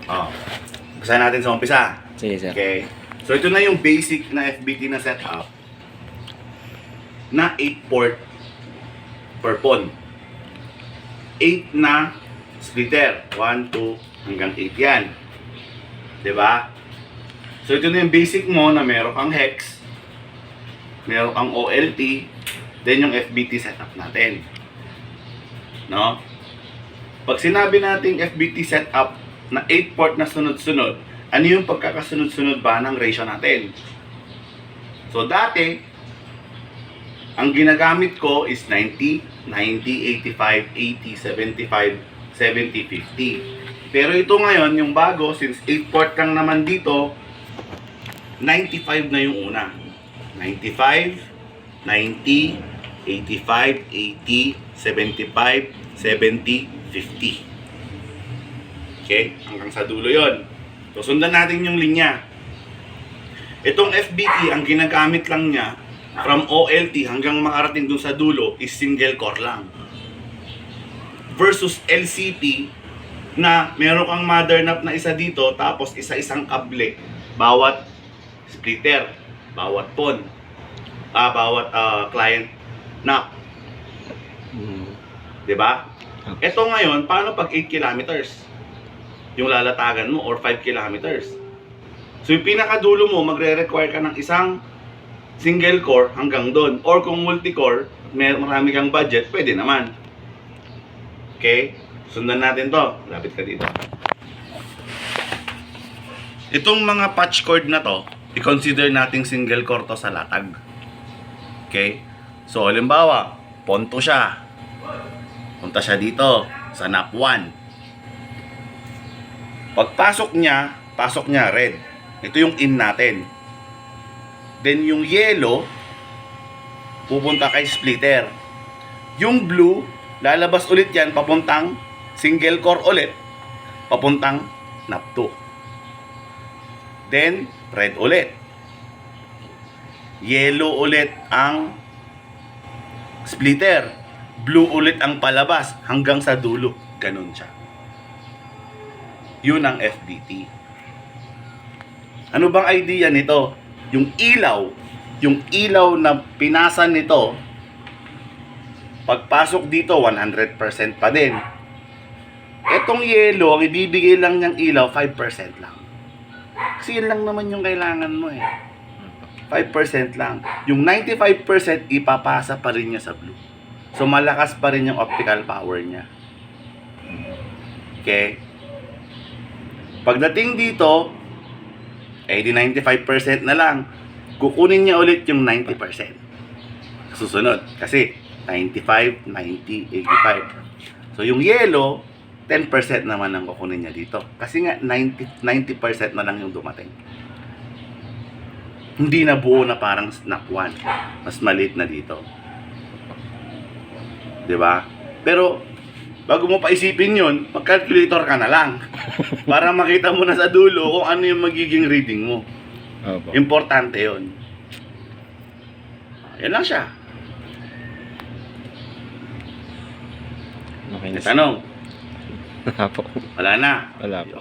Oh. Basahin natin sa umpisa. Sige, sir. Okay. So ito na yung basic na FBT na setup na 8 port per pon. 8 na splitter. 1, 2, hanggang 8 yan. Diba? So ito na yung basic mo na meron kang hex, meron kang OLT, then yung FBT setup natin. No? Pag sinabi nating FBT setup na 8 port na sunod-sunod, ano yung pagkakasunod-sunod ba ng ratio natin? So dati, ang ginagamit ko is 90, 90, 85, 80, 75, 70, 50. Pero ito ngayon, yung bago, since 8 port lang naman dito, 95 na yung una. 95, 90, 85, 80, 75, 70, 50. Okay? Hanggang sa dulo yon. So, sundan natin yung linya. Itong FBT, ang ginagamit lang niya from OLT hanggang makarating dun sa dulo is single core lang. Versus LCP na meron kang mother nap na isa dito tapos isa-isang kable bawat splitter, bawat pon, bawat client nap. Diba? Ito ngayon, paano pag 8 kilometers? Yung lalatagan mo or 5 kilometers. So yung pinakadulo mo, magre-require ka ng isang single core hanggang doon. Or kung multi-core, marami kang budget, pwede naman. Okay? Sundan natin to. Lapit ka dito. Itong mga patch cord na to, i-consider nating single core to sa latag. Okay? So, halimbawa, ponto siya. Punta siya dito sa NAP 1. Pagpasok niya, pasok niya red. Ito yung in natin. Then yung yellow, pupunta kay splitter. Yung blue, lalabas ulit yan, papuntang single core ulit, papuntang NAP 2. Then, red ulit. Yellow ulit ang splitter. Blue ulit ang palabas hanggang sa dulo. Ganun siya. Yun ang FBT. Ano bang idea nito? Yung ilaw na pinasan nito, pagpasok dito 100% pa din. Etong yellow, ang ibibigay lang niyang ilaw 5% lang. Kasi yun lang naman yung kailangan mo eh. 5% lang. Yung 95% ipapasa pa rin niya sa blue. So malakas pa rin yung optical power niya. Okay? Pagdating dito, eh di 95% na lang. Kukunin niya ulit yung 90%. Susunod. Kasi 95, 90, 85. So yung yellow, 10% naman ang kukunin niya dito. Kasi nga 90% na lang yung dumating. Hindi na buo na parang snap 1. Mas maliit na dito. 'Di ba? Pero bago mo pa isipin 'yun, mag-calculator ka na lang. Para makita mo na sa dulo kung ano yung magiging reading mo. Opo. Importante 'yon. Yan lang siya. Okay na. Tanong. Wala po. Wala na. Wala po.